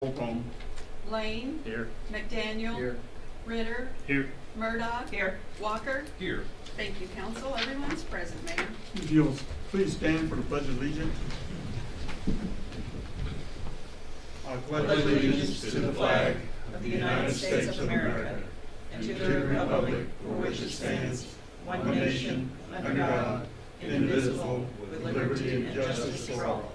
Roll call. Lane. Here. McDaniel. Here. Ritter. Here. Murdoch. Here. Walker. Here. Thank you, council. Everyone's present, Mayor. If you'll please stand for the Pledge of Allegiance. I pledge allegiance to the flag of the United States of America and to the republic for which it stands, one nation, under God, indivisible, with liberty and justice for all.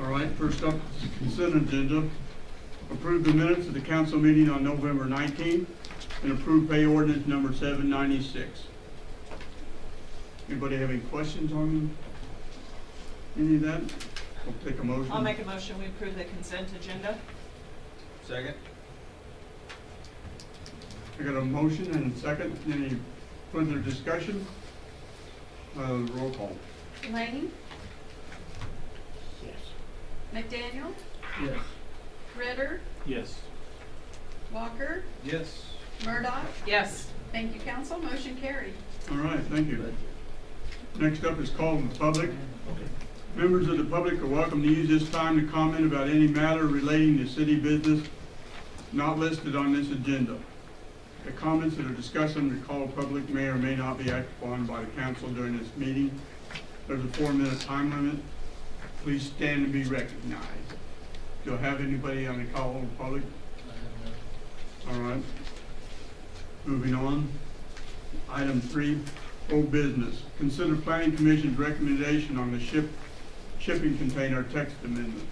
All right, first up, consent agenda. Approve the minutes of the council meeting on November 19th and approve pay ordinance number 796. Anybody have any questions on any of that? I'll take a motion. I'll make a motion, we approve the consent agenda. Second. I got a motion and a second. Any further discussion? Roll call. Lane. Yes. McDaniel. Yes. Ritter. Yes. Walker. Yes. Murdoch. Yes. Thank you, council. Motion carried. All right, thank you. Next up is call from the public. Members of the public are welcome to use this time to comment about any matter relating to city business not listed on this agenda. The comments that are discussed on the call of public may or may not be acted upon by the council during this meeting. There's a 4-minute time limit. Please stand and be recognized. Do I have anybody on the call of the public? All right. Moving on. Item 3, old business. Consider Planning Commission's recommendation on the shipping container text amendment.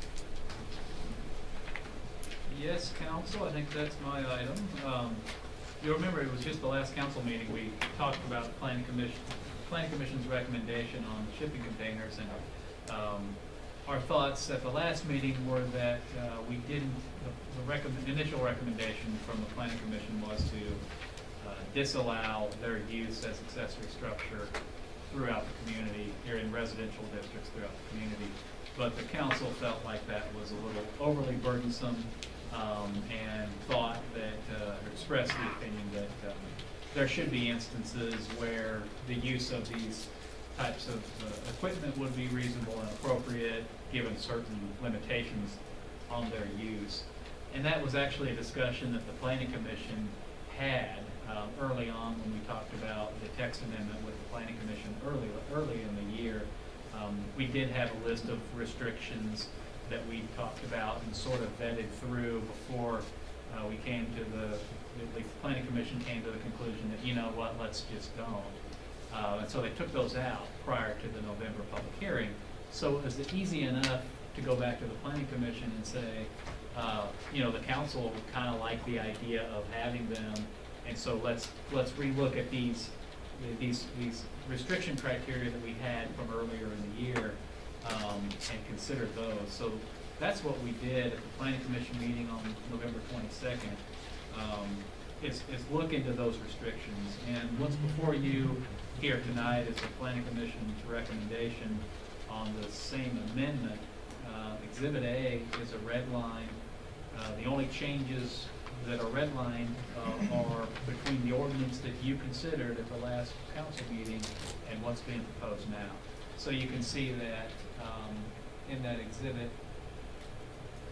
Yes, council, I think that's my item. You'll remember it was just the last council meeting we talked about the Planning Commission's recommendation on shipping containers, and our thoughts at the last meeting were that we didn't. The initial recommendation from the Planning Commission was to disallow their use as accessory structure throughout the community, here in residential districts throughout the community. But the council felt like that was a little overly burdensome, and thought that, or expressed the opinion that there should be instances where the use of these types of equipment would be reasonable and appropriate, given certain limitations on their use. And that was actually a discussion that the Planning Commission had early on when we talked about the text amendment with the Planning Commission early in the year. We did have a list of restrictions that we talked about and sort of vetted through before we came to the Planning Commission came to the conclusion that, you know what, let's just don't. And so they took those out prior to the November public hearing. So it was easy enough to go back to the Planning Commission and say, you know, the council kind of liked the idea of having them, and so let's relook at these restriction criteria that we had from earlier in the year, and consider those. So that's what we did at the Planning Commission meeting on November 22nd. Is look into those restrictions. And what's before you here tonight is the Planning Commission's recommendation on the same amendment. Exhibit A is a red line. The only changes that are redlined are between the ordinance that you considered at the last council meeting and what's being proposed now. So you can see that in that exhibit,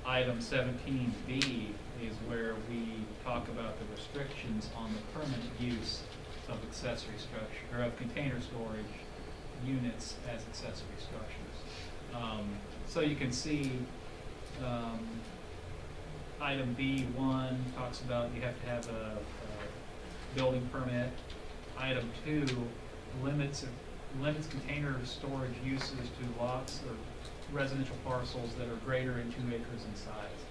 item 17B is where we talk about the restrictions on the permanent use of accessory structure, or of container storage units as accessory structures. So you can see item B1 talks about you have to have a building permit. Item 2 limits container storage uses to lots or residential parcels that are greater than 2 acres in size.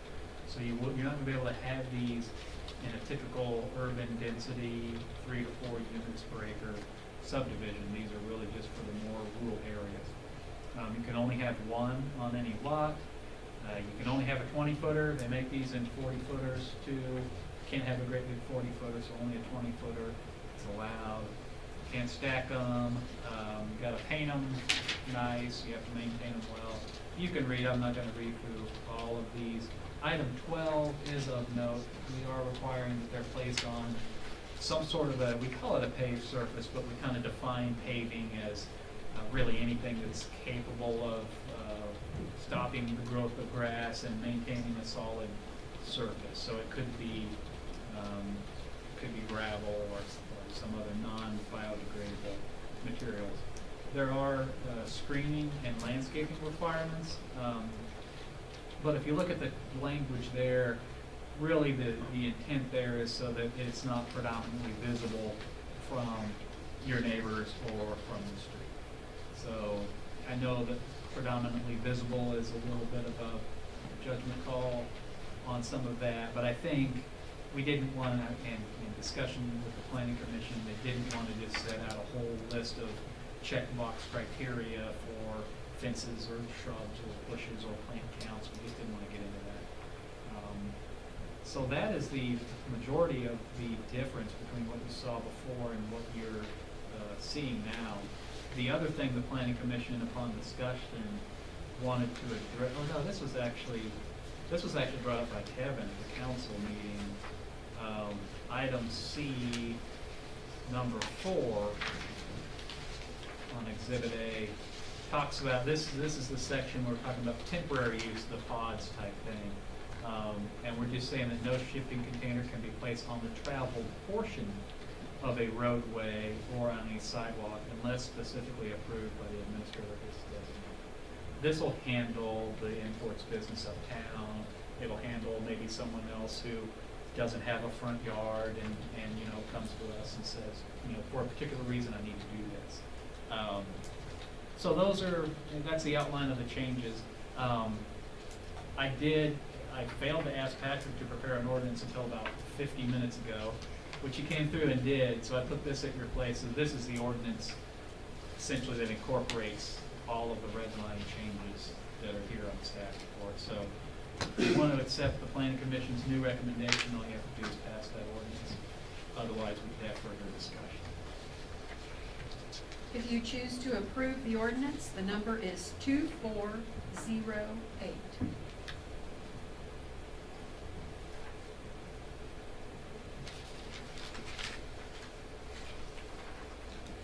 So you're not going to be able to have these in a typical urban density 3 to 4 units per acre subdivision. These are really just for the more rural areas. You can only have one on any lot. You can only have a 20-footer. They make these in 40-footers too. Can't have a great big 40-footer, so only a 20-footer is allowed. Can't stack them. You got to paint them nice. You have to maintain them well. You can read. I'm not going to read through all of these. Item 12 is of note. We are requiring that they're placed on some sort of we call it a paved surface, but we kind of define paving as really anything that's capable of stopping the growth of grass and maintaining a solid surface. So it could be gravel or some other non-biodegradable materials. There are screening and landscaping requirements, but if you look at the language there, really the intent there is so that it's not predominantly visible from your neighbors or from the street. So I know that predominantly visible is a little bit of a judgment call on some of that, but I think we didn't want to, in discussion with the planning commission, they didn't want to just set out a whole list of checkbox criteria for fences or shrubs or bushes or plant counts. We just didn't want to get into that. So that is the majority of the difference between what you saw before and what you're seeing now. The other thing the planning commission, upon discussion, wanted to address, oh no, this was actually brought up by Kevin at the council meeting. Item C, number 4 on Exhibit A, talks about, this is the section we're talking about temporary use, the pods type thing. And we're just saying that no shipping container can be placed on the traveled portion of a roadway or on a sidewalk unless specifically approved by the administrator of this designee. This will handle the imports business uptown. It'll handle maybe someone else who doesn't have a front yard and comes to us and says, for a particular reason I need to do this. So that's the outline of the changes. I failed to ask Patrick to prepare an ordinance until about 50 minutes ago, which he came through and did, so I put this at your place. And this is the ordinance essentially that incorporates all of the redline changes that are here on the staff report. So if you want to accept the planning commission's new recommendation, all you have to do is pass that ordinance. Otherwise, we'd have further discussion. If you choose to approve the ordinance, the number is 2408.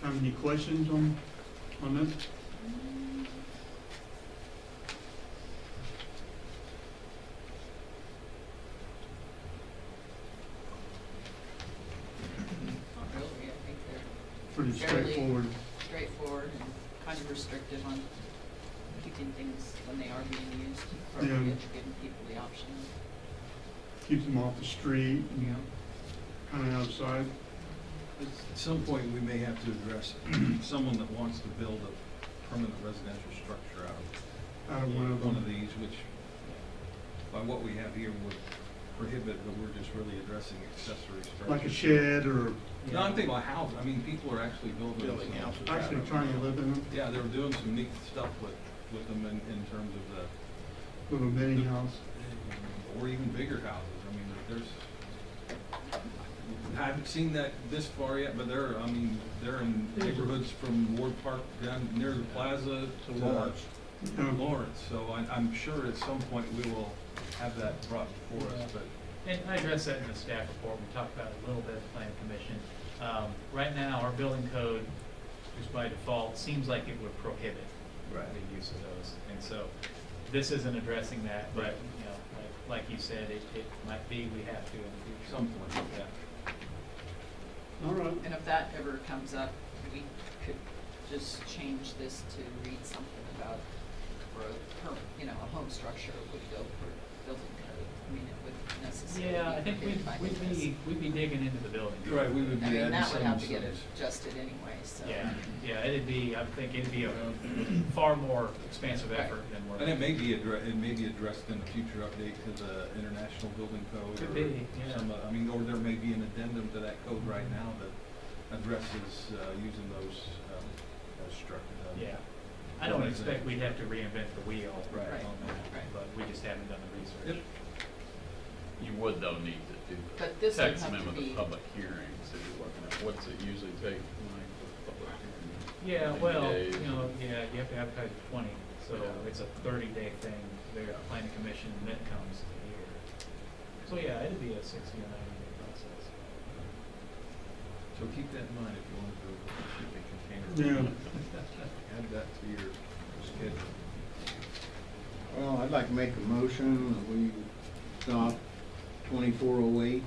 Have any questions on this? Not really, I think they're Pretty Fairly- straightforward. straightforward and kind of restrictive on keeping things when they are being used Yeah. appropriate, giving people the option. Keeps them off the street and kind of outside. At some point, we may have to address someone that wants to build a permanent residential structure out Out of one of them. these, which by what we have here would prohibit, but we're just really addressing accessory structures. Like a shed or No, I'm thinking about houses. I mean, people are actually building houses. actually trying to live in them, Yeah, they were doing some neat stuff with them in terms of little mini house. or even bigger houses. I mean, I haven't seen that this far yet, but they're in neighborhoods from Ward Park down near the plaza to Lawrence. Yeah. Lawrence, so I'm sure at some point we will have that brought before us, but. And I addressed that in the staff report. We talked about it a little bit at the planning commission. Right now, our building code, just by default, seems like it would prohibit the use of those. And so this isn't addressing that, but, like you said, it might be we have to in the future. Some point, yeah. All right. And if that ever comes up, we could just change this to read something about for a home structure would go for building code. I mean, it wouldn't necessarily. Yeah, I think prohibited by this. we'd be digging into the building. Right, we would I be mean, adding that would have to some- get adjusted anyway, so. Yeah, I think it'd be a far more expansive effort than we're. And it may be addressed in a future update to the International Building Code. Could or be, yeah. or there may be an addendum to that code right now that addresses using those as structures. Yeah, I don't expect we'd have to reinvent the wheel Right. on that, Right. but we just haven't done the research. Yep. You would though need to do the But this would text have to amendment be- of public hearings that you're looking at. What's it usually take, Mike, for public hearing? Yeah, 90 well, days? you have to advertise 20, so Yeah. it's a 30-day thing. The planning commission then comes here. So yeah, it'd be a 60 or 90-day process. So keep that in mind if you want to go with the shipping container. Yeah. Add that to your schedule. Well, I'd like to make a motion that we adopt 2408.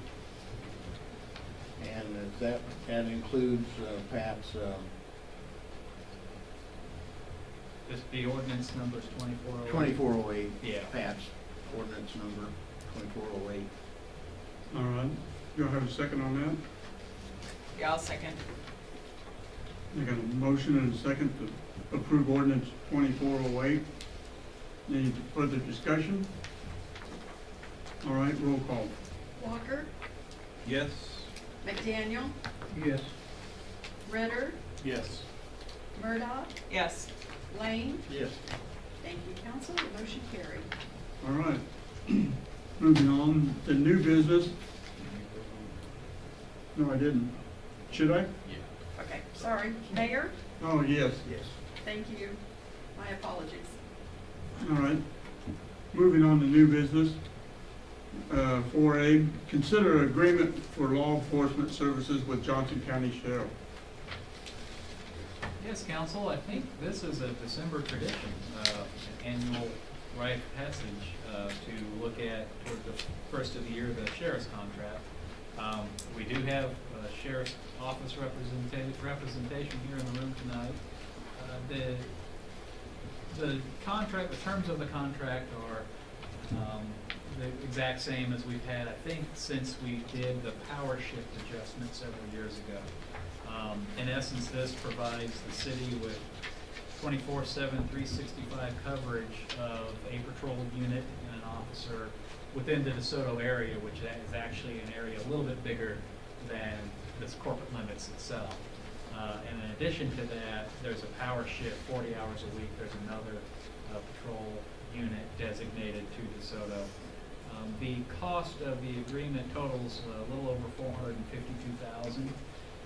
And that includes Pat's, Just the ordinance number's 2408. 2408. Yeah. Pat's ordinance number 2408. All right. You have a second on that? Yeah, I'll second. I got a motion and a second to approve ordinance 2408. Any further discussion? All right, roll call. Walker, Yes. McDaniel, Yes. Ritter, Yes. Murdock, Yes. Lane. Yes. Thank you, council. The motion carried. All right. Moving on to new business. No, I didn't. Should I? Okay, sorry. Mayor? Oh, yes. Yes. Thank you. My apologies. All right. Moving on to new business. 4A, consider agreement for law enforcement services with Johnson County Sheriff. Yes, council, I think this is a December tradition, an annual rite of passage to look at toward the first of the year, the sheriff's contract. We do have sheriff's office representation here in the room tonight. The contract, the terms of the contract are the exact same as we've had, I think, since we did the power shift adjustment several years ago. In essence, this provides the city with 24/7, 365 coverage of a patrol unit and an officer within the DeSoto area, which is actually an area a little bit bigger than this corporate limits itself. And in addition to that, there's a power shift, 40 hours a week. There's another patrol unit designated to DeSoto. The cost of the agreement totals a little over $452,000,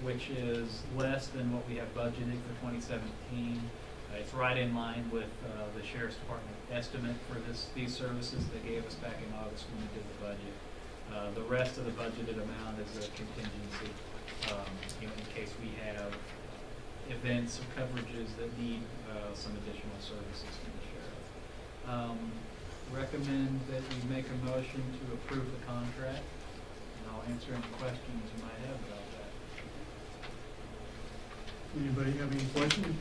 which is less than what we have budgeted for 2017. It's right in line with the Sheriff's Department estimate for these services they gave us back in August when we did the budget. The rest of the budgeted amount is a contingency, in case we have events or coverages that need some additional services from the sheriff. Recommend that we make a motion to approve the contract, and I'll answer any questions you might have about that. Anybody have any questions?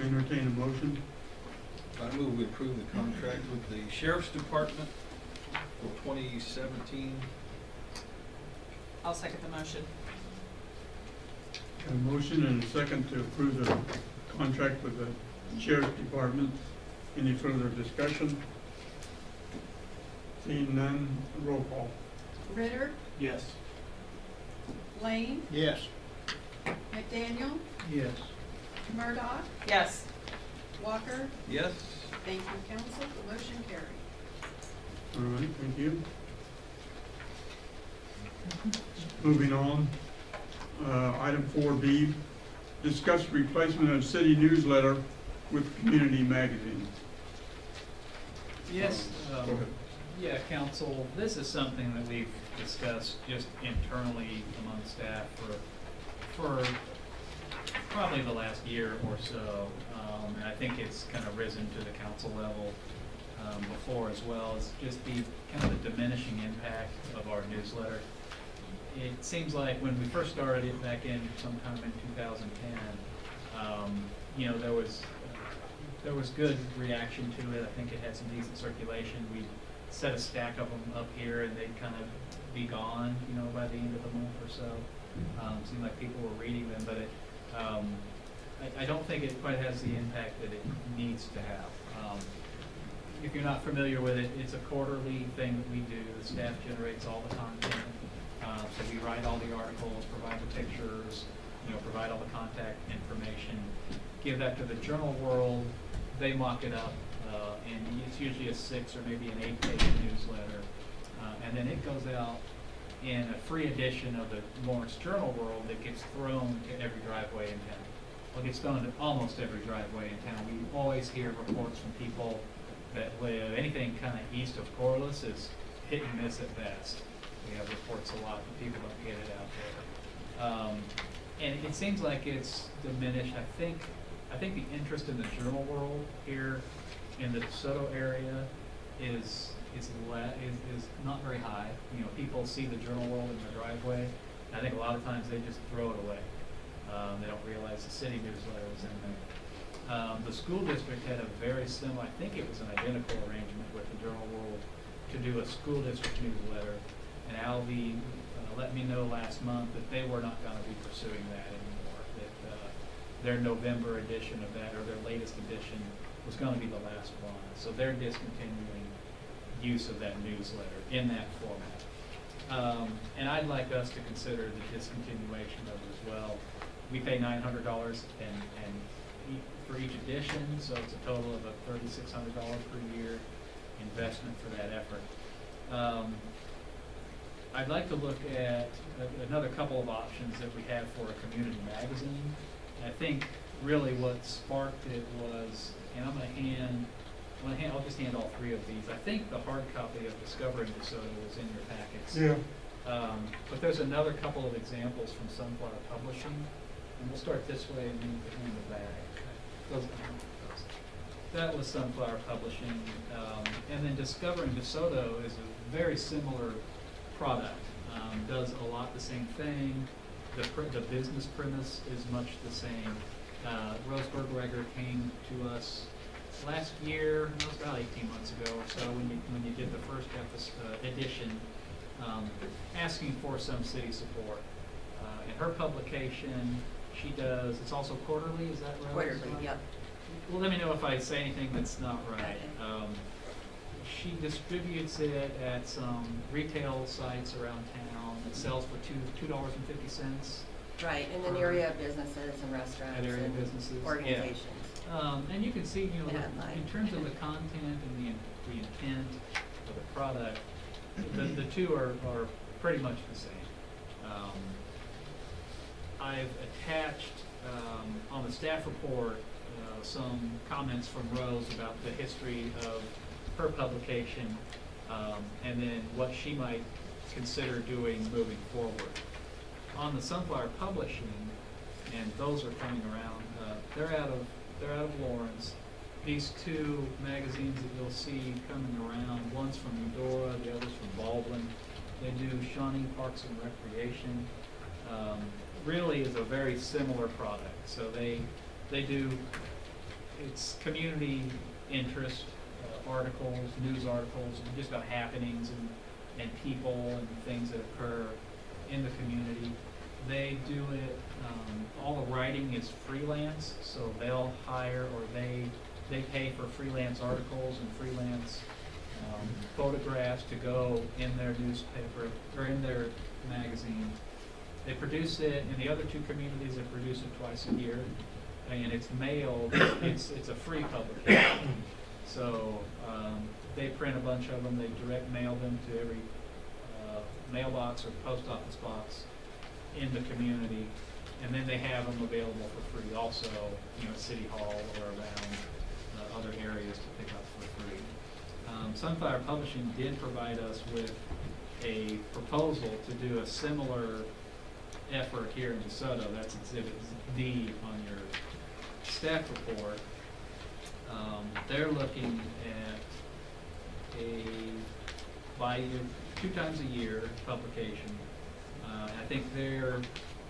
Entertain a motion. I move we approve the contract with the Sheriff's Department for 2017. I'll second the motion. Got a motion and a second to approve the contract with the Sheriff's Department. Any further discussion? Seeing none, roll call. Ritter, Yes. Lane, Yes. McDaniel, Yes. Murdock, Yes. Walker. Yes. Thank you, council. The motion carried. All right, thank you. Moving on, item 4B, discuss replacement of city newsletter with community magazine. Yes, Go ahead. yeah, council, this is something that we've discussed just internally among staff for probably the last year or so. And I think it's kind of risen to the council level before as well, as just the kind of the diminishing impact of our newsletter. It seems like when we first started it back in sometime in 2010, there was good reaction to it. I think it had some decent circulation. We set a stack of them up here, and they'd kind of be gone, by the end of the month or so. Seemed like people were reading them, but I don't think it quite has the impact that it needs to have. If you're not familiar with it, it's a quarterly thing that we do. The staff generates all the content. So we write all the articles, provide the pictures, provide all the contact information, give that to the Journal World. They mock it up, and it's usually a 6 or maybe an 8-page newsletter. And then it goes out in a free edition of the Lawrence Journal World that gets thrown to every driveway in town. Well, it gets thrown to almost every driveway in town. We always hear reports from people that live anything kind of east of Corliss is hit and miss at best. We have reports a lot, but people don't get it out there. And it seems like it's diminished. I think the interest in the journal world here in the DeSoto area is not very high. You know, people see the journal world in their driveway. I think a lot of times they just throw it away. They don't realize the city newsletter was in there. The school district had a very similar, I think it was an identical arrangement with the journal world to do a school district newsletter. And Alvy let me know last month that they were not going to be pursuing that anymore, that their November edition of that, or their latest edition, was going to be the last one. So they're discontinuing use of that newsletter in that format. And I'd like us to consider the discontinuation of it as well. We pay $900 for each edition, so it's a total of a $3,600 per year investment for that effort. I'd like to look at another couple of options that we have for a community magazine. I think really what sparked it was, and I'll just hand all three of these. I think the hard copy of Discovering DeSoto was in your packets. Yeah. But there's another couple of examples from Sunflower Publishing, and we'll start this way and then in the back. That was Sunflower Publishing, and then Discovering DeSoto is a very similar product. Does a lot the same thing. The business premise is much the same. Rose Bergreger came to us last year, it was about 18 months ago or so, when you did the first edition, asking for some city support. In her publication, she does, it's also quarterly, is that right? Quarterly, yep. Well, let me know if I say anything that's not right. She distributes it at some retail sites around town. It sells for $2.50. Right, and then area businesses and restaurants At area and businesses, yeah. organizations. And you can see, you know, Yeah, in terms of the content and the intent of the product, the two are pretty much the same. I've attached on the staff report some comments from Rose about the history of her publication, and then what she might consider doing moving forward. On the Sunflower Publishing, and those are coming around, they're out of Lawrence. These two magazines that you'll see coming around, one's from Eudora, the other's from Baldwin. They do Shawnee Parks and Recreation. Really is a very similar product. So they do, it's community interest articles, news articles, just about happenings and people and things that occur in the community. They do it, all the writing is freelance, so they'll hire or they pay for freelance articles and freelance photographs to go in their newspaper or in their magazine. They produce it in the other two communities. They produce it twice a year, and it's mailed. It's a free publication. So they print a bunch of them. They direct mail them to every mailbox or post office box in the community, and then they have them available for free also, you know, at City Hall or around other areas to pick up for free. Sunflower Publishing did provide us with a proposal to do a similar effort here in DeSoto. That's Exhibit D on your staff report. They're looking at a bi-year, 2 times a year publication. I think they're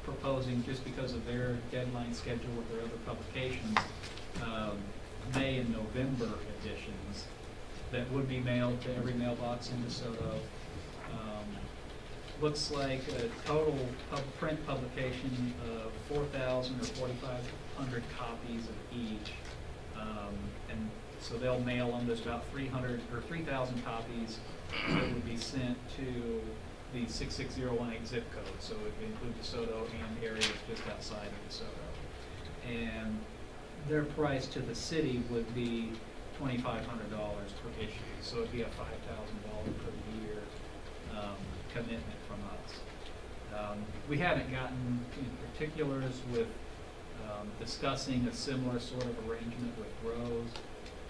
proposing, just because of their deadline schedule with their other publications, May and November editions that would be mailed to every mailbox in DeSoto. Looks like a total print publication of 4,000 or 4,500 copies of each. And so they'll mail them. There's about 300 or 3,000 copies that would be sent to the 66018 zip code. So it would include DeSoto and areas just outside of DeSoto. And their price to the city would be $2,500 per issue. So it'd be a $5,000 per year commitment from us. We haven't gotten in particulars with discussing a similar sort of arrangement with Rose.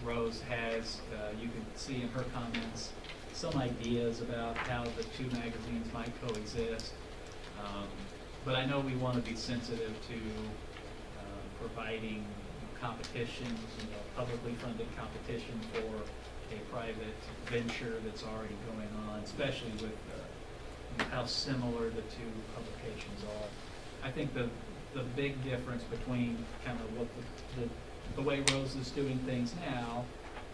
Rose has, you can see in her comments, some ideas about how the two magazines might coexist. But I know we want to be sensitive to providing competitions, publicly funded competition for a private venture that's already going on, especially with how similar the two publications are. I think the big difference between kind of what the way Rose is doing things now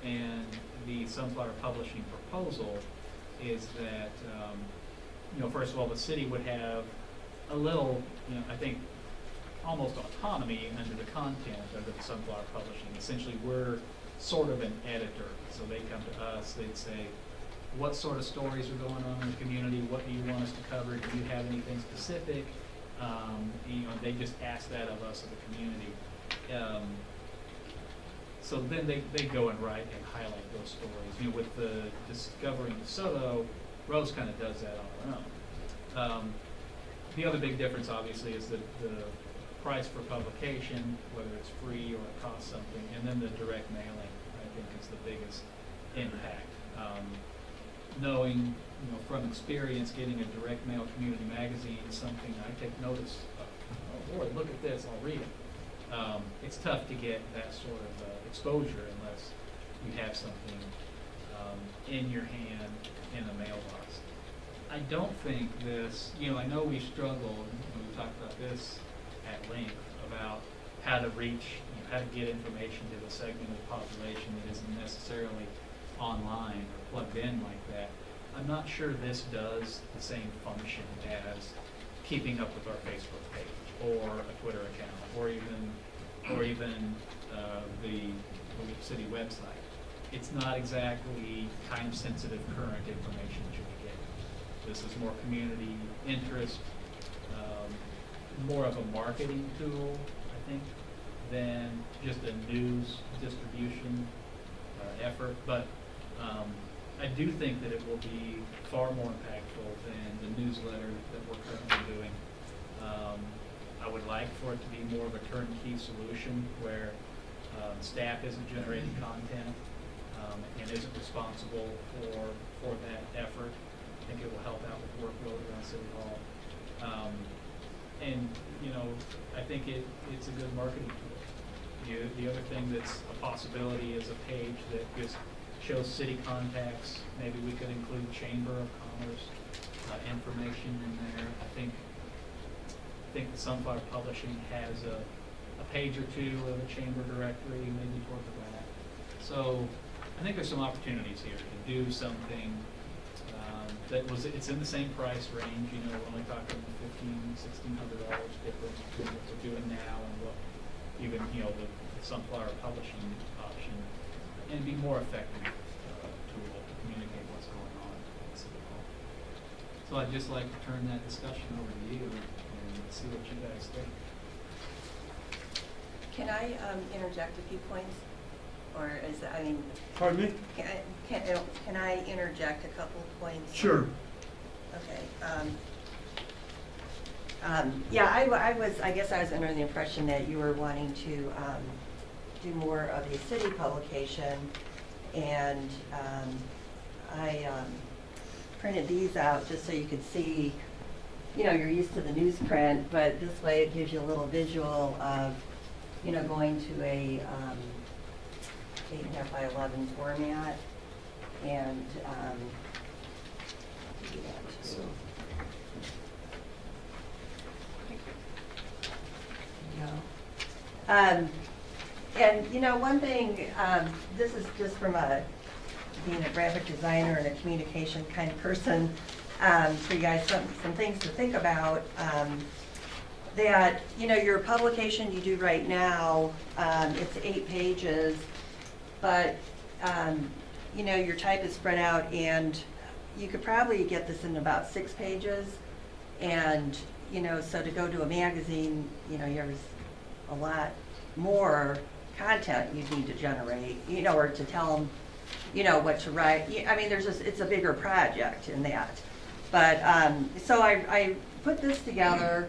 and the Sunflower Publishing proposal is that, first of all, the city would have a little, I think, almost autonomy under the content of the Sunflower Publishing. Essentially, we're sort of an editor, so they come to us, they'd say, what sort of stories are going on in the community, what do you want us to cover, do you have anything specific? They just ask that of us as a community. So then they go and write and highlight those stories. With the Discovering DeSoto, Rose kind of does that on her own. The other big difference, obviously, is the price for publication, whether it's free or it costs something, and then the direct mailing, I think, is the biggest impact. Knowing, from experience, getting a direct mail community magazine is something I take notice of. Oh, Lord, look at this, I'll read it. It's tough to get that sort of exposure unless you have something in your hand in a mailbox. I don't think this, I know we struggled, we talked about this at length, about how to reach, how to get information to the segment of the population that isn't necessarily online or plugged in like that. I'm not sure this does the same function as keeping up with our Facebook page or a Twitter account or even the city website. It's not exactly time-sensitive current information that you'll be getting. This is more community interest, more of a marketing tool, I think, than just a news distribution effort. But I do think that it will be far more impactful than the newsletter that we're currently doing. I would like for it to be more of a turnkey solution where staff isn't generating content and isn't responsible for that effort. I think it will help out with workload around City Hall. And I think it's a good marketing tool. The other thing that's a possibility is a page that just shows city contacts. Maybe we could include Chamber of Commerce information in there. I think the Sunflower Publishing has a page or two of a chamber directory, maybe toward the back. So I think there's some opportunities here to do something it's in the same price range. We're only talking $1,500–$1,600 difference between what we're doing now and what even the Sunflower Publishing option, and be more effective tool to communicate what's going on at City Hall. So I'd just like to turn that discussion over to you and see what you guys think. Can I interject a few points? Or is that, Pardon me? can I interject a couple of points? Sure. Okay. I guess I was under the impression that you were wanting to do more of a city publication, and I printed these out just so you could see, you're used to the newsprint, but this way it gives you a little visual of, going to a 8.5 by 11 format, and do that too. And one thing, this is just from being a graphic designer and a communication kind of person, for you guys, some things to think about. That your publication you do right now, it's 8 pages, but your type is spread out, and you could probably get this in about 6 pages, and so to go to a magazine, there's a lot more content you need to generate, or to tell them, what to write. It's a bigger project in that. But so I put this together.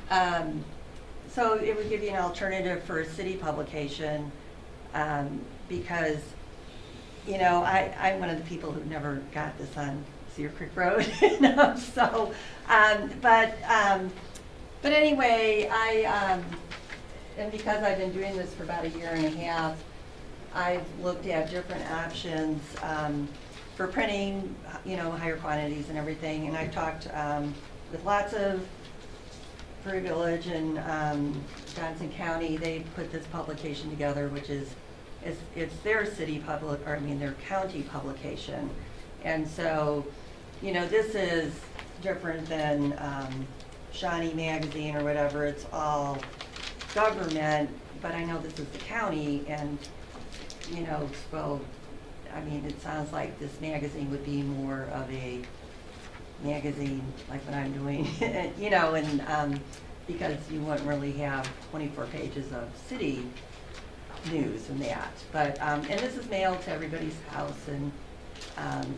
So it would give you an alternative for a city publication, because you know, I'm one of the people who never got this on Cedar Creek Road, you know, so, but anyway, and because I've been doing this for about a year and a half, I've looked at different options for printing, you know, higher quantities and everything, and I've talked with lots of Prairie Village and Johnson County. They put this publication together, which is, it's their city public, or I mean their county publication. And so, you know, this is different than Shawnee Magazine or whatever. It's all government, but I know this is the county, and, you know, so, I mean, it sounds like this magazine would be more of a magazine like what I'm doing, you know, and because you wouldn't really have 24 pages of city news and that. But, and this is mailed to everybody's house, and,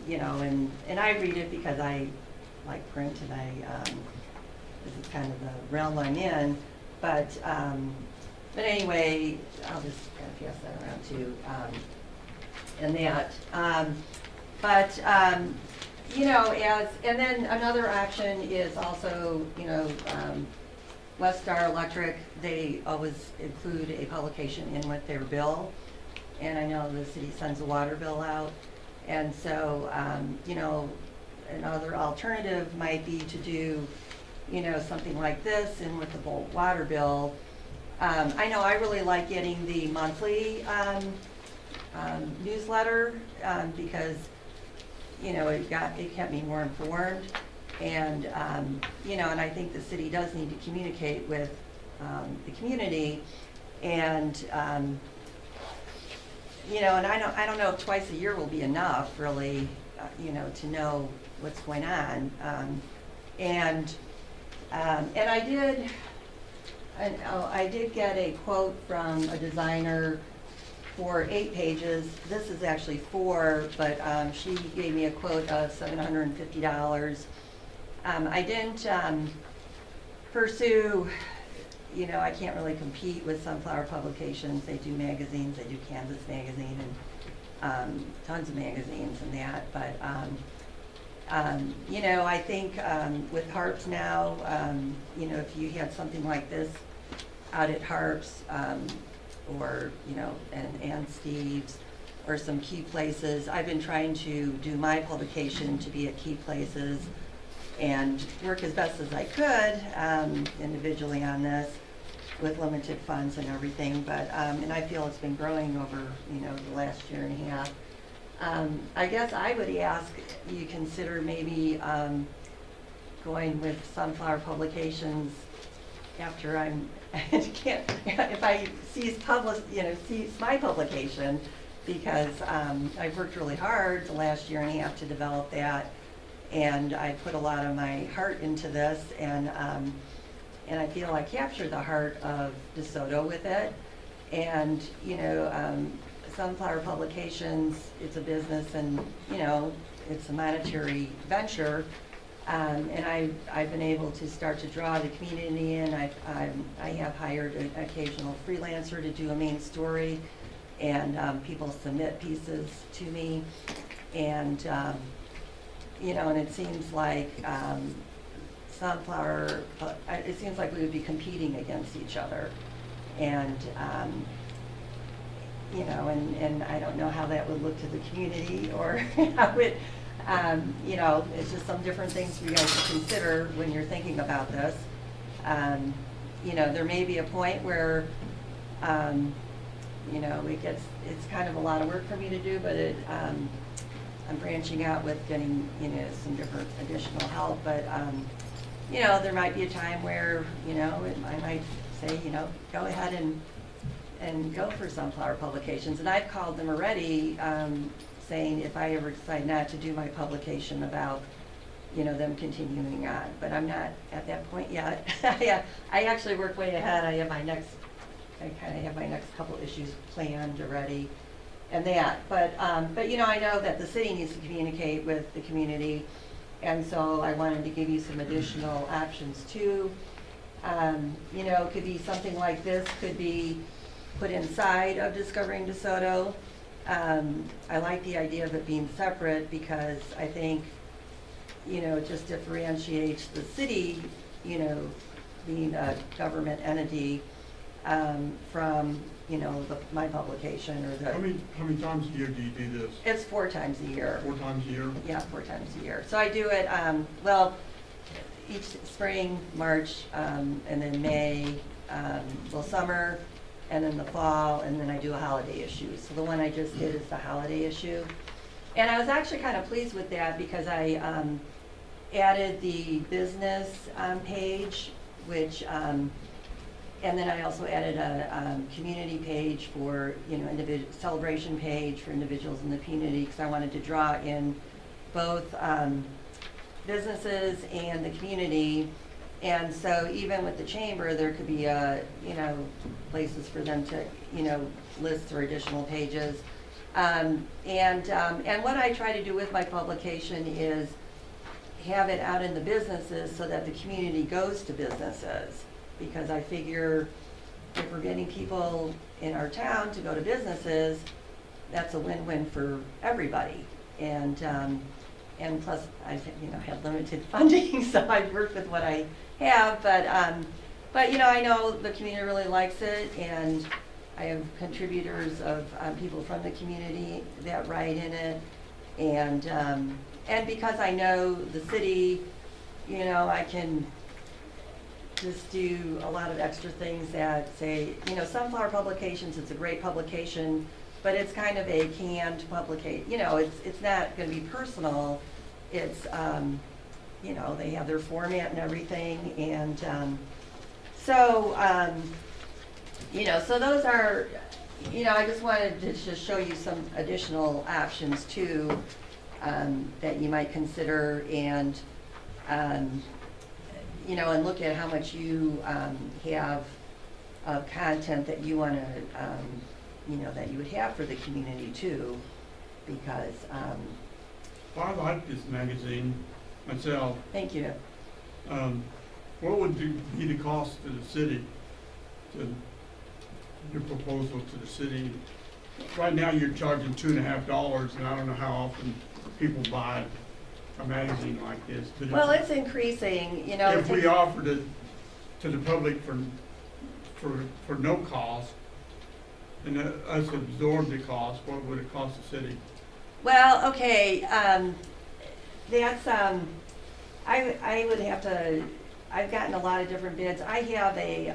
you know, and I read it because I like print, and this is kind of the realm I'm in. But anyway, I'll just kind of pass that around too, and that. You know, and then another option is also, you know, West Star Electric, they always include a publication in with their bill. And I know the city sends a water bill out. And so, you know, another alternative might be to do, you know, something like this and with the bulk water bill. I know I really like getting the monthly newsletter because, you know, it kept me more informed. And, you know, and I think the city does need to communicate with the community. And, you know, and I don't know if twice a year will be enough, really, you know, to know what's going on. And I did get a quote from a designer for 8 pages. This is actually 4, but she gave me a quote of $750. I didn't pursue, you know, I can't really compete with Sunflower Publications. They do magazines, they do Canvas Magazine, and tons of magazines and that. But, you know, I think with Harps now, you know, if you had something like this out at Harps, or, you know, and Steve's, or some key places. I've been trying to do my publication to be at key places and work as best as I could individually on this with limited funds and everything. But, and I feel it's been growing over, you know, the last year and a half. I guess I would ask you consider maybe going with Sunflower Publications after I'm, if I cease my publication, because I've worked really hard the last year and a half to develop that, and I put a lot of my heart into this, and I feel I captured the heart of DeSoto with it. And, you know, Sunflower Publications, it's a business, and, you know, it's a monetary venture. And I've been able to start to draw the community in. I have hired an occasional freelancer to do a main story, and people submit pieces to me. And, you know, and it seems like Sunflower, it seems like we would be competing against each other. And, you know, and I don't know how that would look to the community, or how it, you know, it's just some different things for you guys to consider when you're thinking about this. You know, there may be a point where, you know, it's kind of a lot of work for me to do, but I'm branching out with getting, you know, some different additional help. But, you know, there might be a time where, you know, I might say, you know, go ahead and go for Sunflower Publications. And I've called them already, saying if I ever decide not to do my publication about, you know, them continuing on. But I'm not at that point yet. I actually work way ahead. I kind of have my next couple issues planned already, and that. But you know, I know that the city needs to communicate with the community, and so I wanted to give you some additional options too. You know, it could be something like this, could be put inside of Discovering DeSoto. I like the idea of it being separate because I think, you know, it just differentiates the city, you know, being a government entity, from, you know, my publication or How many times a year do you do this? it's 4 times a year. 4 times a year? Yeah, 4 times a year. So I do it, well, each spring, March, and then May, well, summer, and then the fall, and then I do a holiday issue. So the one I just did is the holiday issue. And I was actually kind of pleased with that because I added the business page, which, and then I also added a community page for, you know, celebration page for individuals in the community, because I wanted to draw in both businesses and the community. And so even with the chamber, there could be, you know, places for them to, you know, list their additional pages. And what I try to do with my publication is have it out in the businesses so that the community goes to businesses. Because I figure if we're getting people in our town to go to businesses, that's a win-win for everybody. And plus, I've, you know, had limited funding, so I work with what I have. But you know, I know the community really likes it, and I have contributors of people from the community that write in it. And because I know the city, you know, I can just do a lot of extra things that say, you know, Sunflower Publications, it's a great publication, but it's kind of a canned publication. You know, it's not going to be personal. It's, you know, they have their format and everything. And you know, so those are, you know, I just wanted to just show you some additional options too, that you might consider, and you know, and look at how much you have of content that you want to, you know, that you would have for the community too, because. Well, I like this magazine myself. Thank you. What would be the cost to the city, to your proposal to the city? Right now, you're charging $2.50, and I don't know how often people buy a magazine like this. But Well, it's increasing, you know. if we offered it to the public for no cost, and us absorb the cost, what would it cost the city? Well, okay, that's, I would have to, I've gotten a lot of different bids. I have a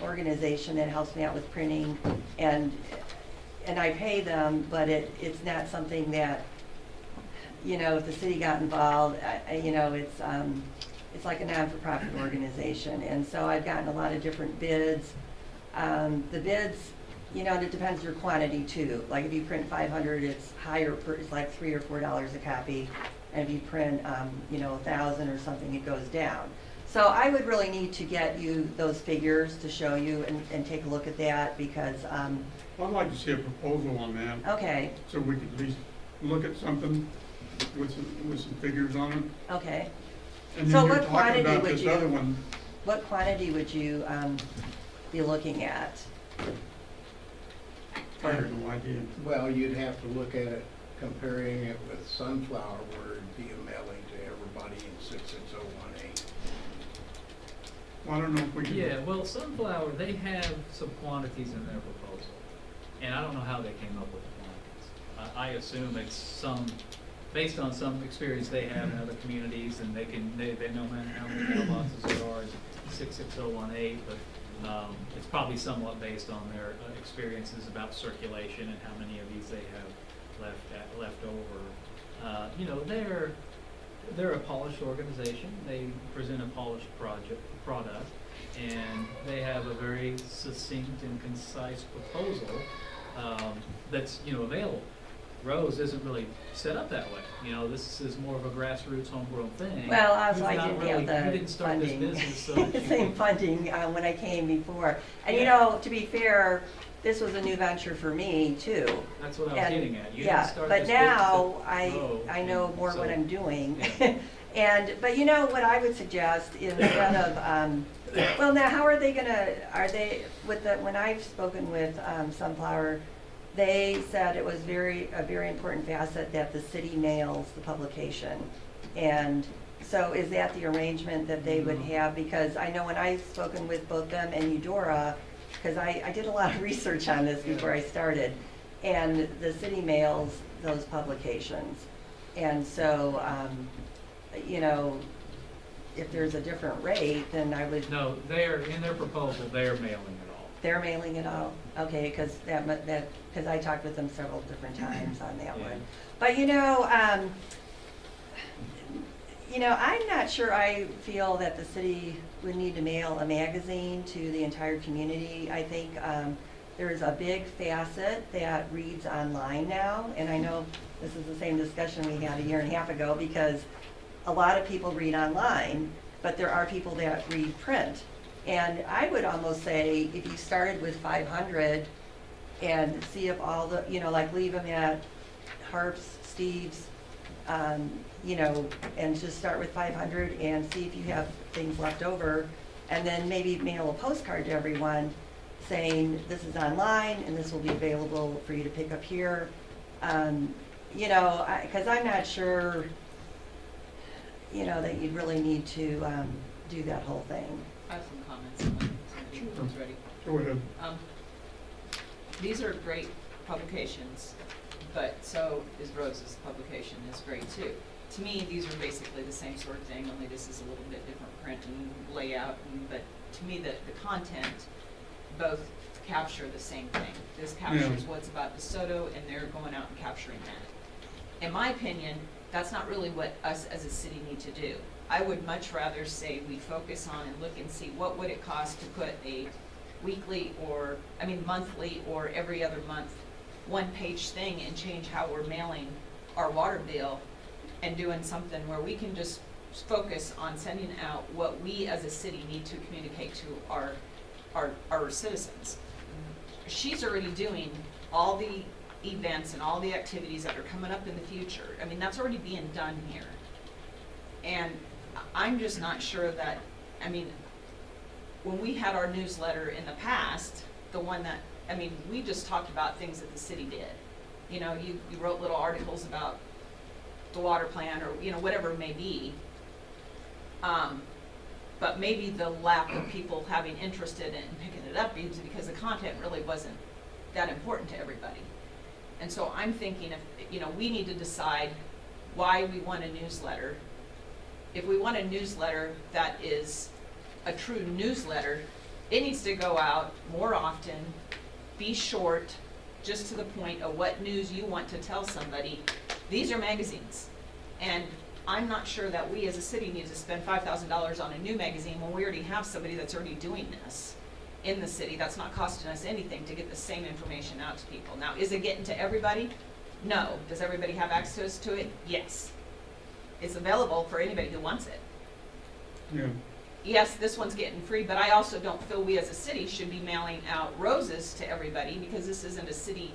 organization that helps me out with printing, and I pay them, but it's not something that, you know, if the city got involved, you know, it's like a non-for-profit organization, and so I've gotten a lot of different bids. The bids, you know, it depends your quantity too. Like if you print 500, it's higher, it's like $3 or $4 a copy, and if you print, you know, 1,000 or something, it goes down. So I would really need to get you those figures to show you and take a look at that, because. I'd like to see a proposal on that. Okay. So we could at least look at something with some figures on it. Okay. And So then you're what talking quantity about would this you- other one. What quantity would you be looking at? I have no idea. Well, you'd have to look at it, comparing it with Sunflower, where it'd be a mailing to everybody in 66018. Well, I don't know if we can. Yeah, well, Sunflower, they have some quantities in their proposal, and I don't know how they came up with the quantities. I assume it's based on some experience they have in other communities, and they know how many mailboxes there are in 66018, but it's probably somewhat based on their experiences about circulation and how many of these they have left over. You know, they're a polished organization. They present a polished product, and they have a very succinct and concise proposal that's, you know, available. Rose isn't really set up that way. You know, this is more of a grassroots homegrown thing. Well, also You've I not didn't really- have you the didn't start this funding, business so that the you same could- funding when I came before. And you Yeah. know, to be fair, this was a new venture for me too. That's what I was And- getting at. You yeah, didn't start but this business now to grow, I know and more so- what I'm doing. Yeah. But you know, what I would suggest instead of, well, now how are they gonna, when I've spoken with Sunflower, they said it was a very important facet that the city mails the publication. And so is that the arrangement that they would have? Because I know when I've spoken with both them and Eudora, because I did a lot of research on this before I started, and the city mails those publications. And so, you know, if there's a different rate, then I would, No, in their proposal, they are mailing it all. they're mailing it all? Okay, because because I talked with them several different times on that Yeah. one. But I'm not sure I feel that the city would need to mail a magazine to the entire community. I think there's a big facet that reads online now, and I know this is the same discussion we had a year and a half ago, because a lot of people read online, but there are people that read print. And I would almost say, if you started with 500 and see if all the, like leave them at Harps, Steve's, and just start with 500 and see if you have things left over, and then maybe mail a postcard to everyone saying, this is online and this will be available for you to pick up here. Because I'm not sure, that you'd really need to do that whole thing. I have some comments on that, if anyone's ready. Go ahead. These are great publications, but so is Rose's publication, is great too. To me, these are basically the same sort of thing, only this is a little bit different print and layout, but to me, the content both capture the same thing. This captures what's about DeSoto, and they're going out and capturing that. In my opinion, that's not really what us as a city need to do. I would much rather say we focus on and look and see what would it cost to put a weekly monthly or every other month one-page thing and change how we're mailing our water bill, and doing something where we can just focus on sending out what we as a city need to communicate to our citizens. She's already doing all the events and all the activities that are coming up in the future. I mean, that's already being done here. And I'm just not sure that, when we had our newsletter in the past, the one that, we just talked about things that the city did. You wrote little articles about the water plan or, whatever it may be. But maybe the lack of people having interested in picking it up is because the content really wasn't that important to everybody. And so I'm thinking if, we need to decide why we want a newsletter. If we want a newsletter that is a true newsletter, it needs to go out more often, be short, just to the point of what news you want to tell somebody. These are magazines, and I'm not sure that we as a city need to spend $5,000 on a new magazine when we already have somebody that's already doing this in the city. That's not costing us anything to get the same information out to people. Now, is it getting to everybody? No. Does everybody have access to it? Yes. It's available for anybody who wants it. Yeah. Yes, this one's getting free, but I also don't feel we as a city should be mailing out roses to everybody, because this isn't a city,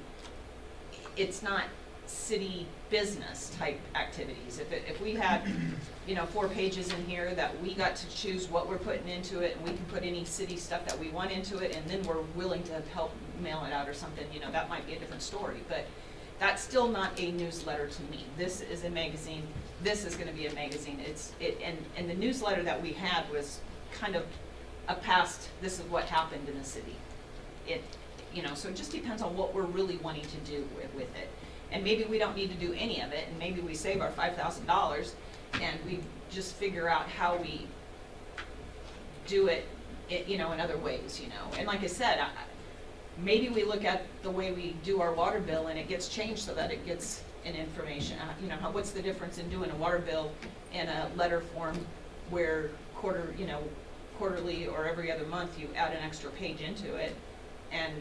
it's not city business type activities. If we had, 4 pages in here that we got to choose what we're putting into it, and we can put any city stuff that we want into it, and then we're willing to help mail it out or something, that might be a different story. But that's still not a newsletter to me. This is a magazine. This is going to be a magazine. And the newsletter that we had was kind of a past, this is what happened in the city. So it just depends on what we're really wanting to do with it. And maybe we don't need to do any of it, and maybe we save our $5,000 and we just figure out how we do it, in other ways, And like I said, maybe we look at the way we do our water bill and it gets changed so that it gets an information. What's the difference in doing a water bill in a letter form where quarterly or every other month you add an extra page into it and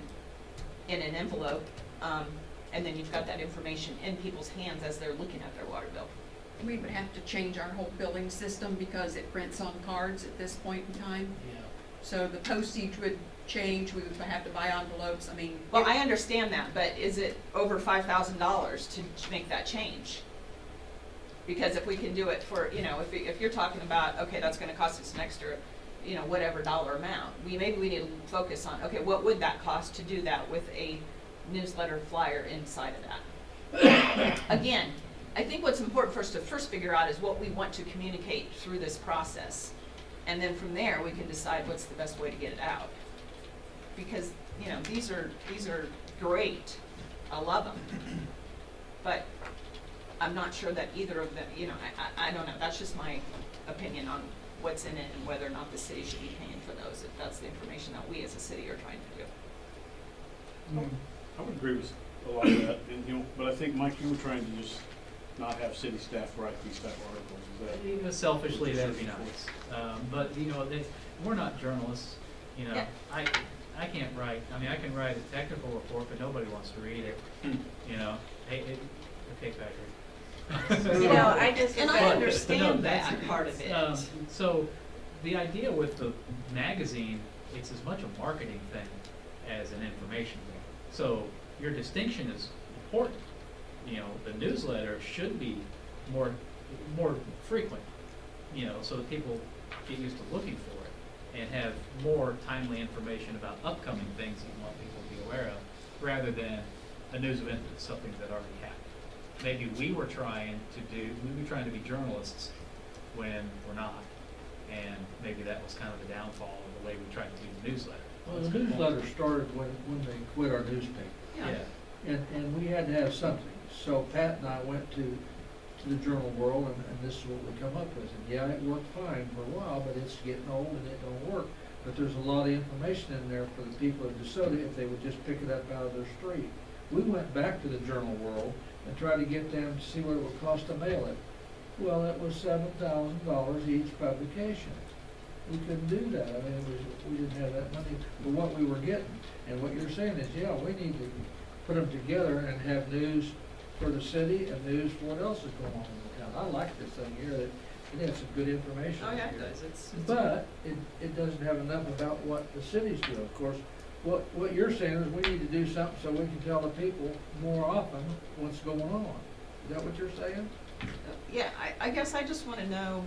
in an envelope, and then you've got that information in people's hands as they're looking at their water bill. We would have to change our whole billing system because it prints on cards at this point in time. Yeah. So the postage would change, we would have to buy envelopes, Well, I understand that, but is it over $5,000 to make that change? Because if we can do it for, if you're talking about, okay, that's gonna cost us an extra, whatever dollar amount, maybe we need to focus on, okay, what would that cost to do that with a newsletter flyer inside of that. Again, I think what's important for us to first figure out is what we want to communicate through this process. And then from there, we can decide what's the best way to get it out. Because, you know, these are great. I love them. But I'm not sure that either of them, you know, I don't know. That's just my opinion on what's in it and whether or not the city should be paying for those, if that's the information that we as a city are trying to do. I would agree with a lot of that, and, you know, but I think, Mike, you were trying to just not have city staff write these type of articles, is You know, selfishly, that'd be nice. But, you know, we're not journalists, you know. Yeah. I can't write, I mean, I can write a technical report, but nobody wants to read it, you know. Okay, Patrick. You know, I just. And But- I no, understand that's- that part of it. So, the idea with the magazine, it's as much a marketing thing as an information thing. So, your distinction is important. You know, the newsletter should be more frequent, you know, so that people get used to looking for it and have more timely information about upcoming things that you want people to be aware of, rather than a news event that's something that already happened. Maybe we were trying to be journalists when we're not, and maybe that was kind of the downfall of the way we tried to do the newsletter. Well, the newsletter started when they quit our newspaper, Yeah. and we had to have something. So Pat and I went to the Journal World, and this is what we come up with. And yeah, it worked fine for a while, but it's getting old and it don't work. But there's a lot of information in there for the people of DeSoto if they would just pick it up out of their street. We went back to the Journal World and tried to get them to see what it would cost to mail it. Well, it was $7,000 each publication. We couldn't do that. I mean, we didn't have that money for what we were getting. And what you're saying is, yeah, we need to put them together and have news for the city and news for what else is going on in the town. I like this thing here, that it has some good information. Oh, yeah, it here. does. It's But it doesn't have enough about what the cities do. Of course, what you're saying is we need to do something so we can tell the people more often what's going on. Is that what you're saying? Yeah, I guess I just want to know,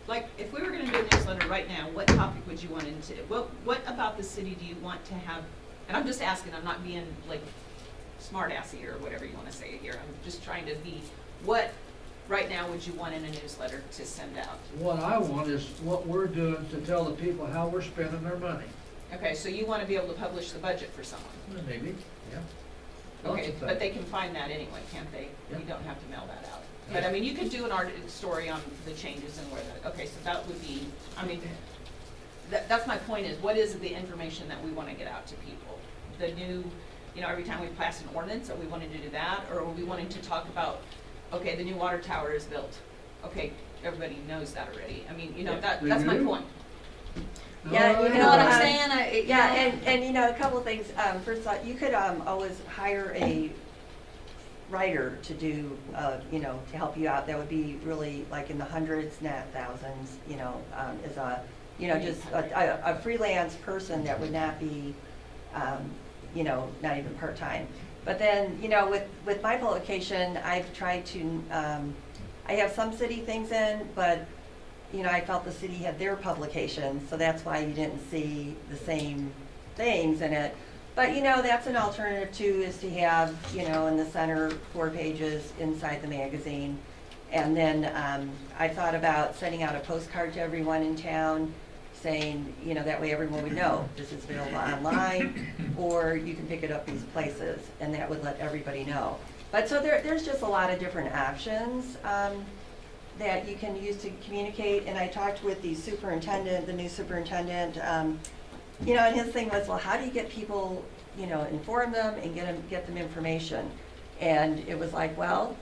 like, if we were going to do a newsletter right now, what topic would you want into? What about the city do you want to have? And I'm just asking, I'm not being like smart-assy or whatever you want to say here. I'm just trying to be, what right now would you want in a newsletter to send out? What I want is what we're doing to tell the people how we're spending their money. Okay, so you want to be able to publish the budget for someone? Well, maybe, yeah. Lots Okay, of but things. they can find that anyway, can't they? Yeah. You don't have to mail that out. But I mean, you could do an art story on the changes and where the, okay, so that would be, I mean, that's my point is, what is the information that we want to get out to people? The new, you know, every time we pass an ordinance, are we wanting to do that? Or are we wanting to talk about, okay, the new water tower is built. Okay, everybody knows that already. I mean, you know, Yeah, that's my they do. point. Yeah, You know what I'm saying? Yeah, and you know, a couple of things. First off, you could always hire a writer to do, you know, to help you out. That would be really like in the hundreds, not thousands, you know, as a, you know, just a freelance person that would not be, you know, not even part-time. But then, you know, with my publication, I've tried to, I have some city things in, but you know, I felt the city had their publication, so that's why you didn't see the same things in it. But, you know, that's an alternative too, is to have, you know, in the center, 4 pages inside the magazine. And then I thought about sending out a postcard to everyone in town saying, you know, that way everyone would know this is available online, or you can pick it up these places, and that would let everybody know. But so there's just a lot of different options that you can use to communicate. And I talked with the superintendent, the new superintendent, you know, and his thing was, well, how do you get people, you know, inform them and get them information? And it was like, well,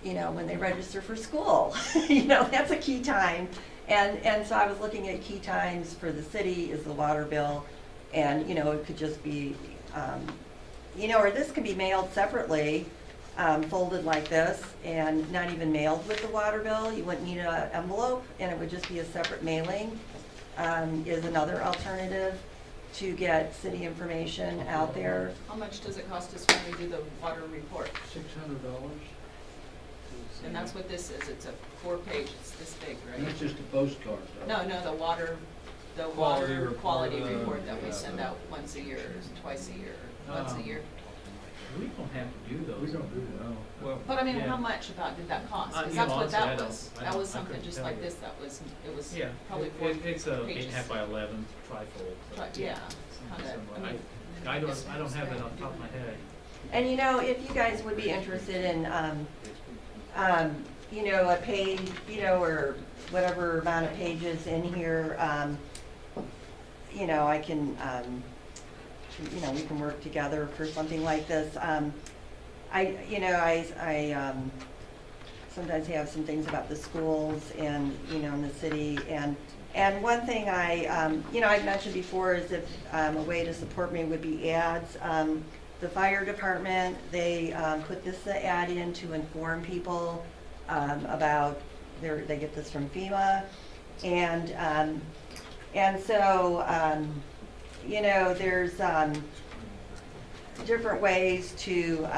you know, when they register for school, you know, that's a key time. And so I was looking at key times for the city is the water bill, and, you know, it could just be, you know, or this could be mailed separately, folded like this, and not even mailed with the water bill. You wouldn't need an envelope, and it would just be a separate mailing, is another alternative to get city information out there. How much does it cost us when we do the water report? $600. And that's what this is. It's a 4-page, it's this big, And right? that's just a postcard, though. No, the water Quality quality report, report that we send out once a year, or twice a year. once a year. We don't have to do those. We don't do that. No. Well, But I mean, Yeah. how much about did that cost? You Because know, that's what honestly, I that don't- was. I That don't- was I something couldn't just tell like you. this, it was Yeah, probably it- 4 it's a pages. 8.5 by 11 trifold. so But, yeah, something kinda, similar. I mean, I don't have that on top of my head. And you know, if you guys would be interested in, you know, a page, you know, or whatever amount of pages in here, you know, I can, you know, we can work together for something like this. You know, I sometimes have some things about the schools and, you know, in the city. And one thing you know, I've mentioned before is if a way to support me would be ads. The fire department, they put this ad in to inform people about they get this from FEMA. And so, you know, there's different ways to,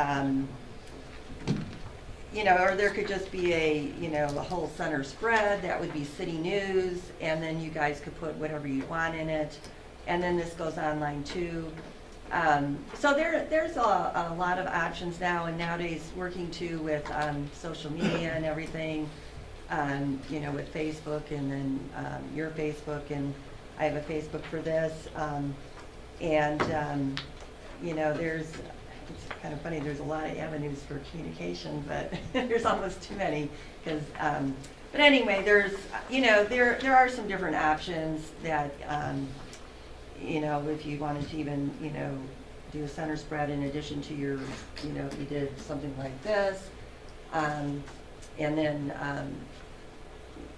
you know, or there could just be you know, a whole center spread, that would be city news, and then you guys could put whatever you want in it, and then this goes online too. So there's a lot of options now, and nowadays working too with social media and everything, you know, with Facebook and then your Facebook, and I have a Facebook for this, and you know, it's kind of funny, there's a lot of avenues for communication, but there's almost too many, because, but anyway, there's, you know, there are some different options that, you know, if you wanted to even, you know, do a center spread in addition to your, you know, if you did something like this, and then,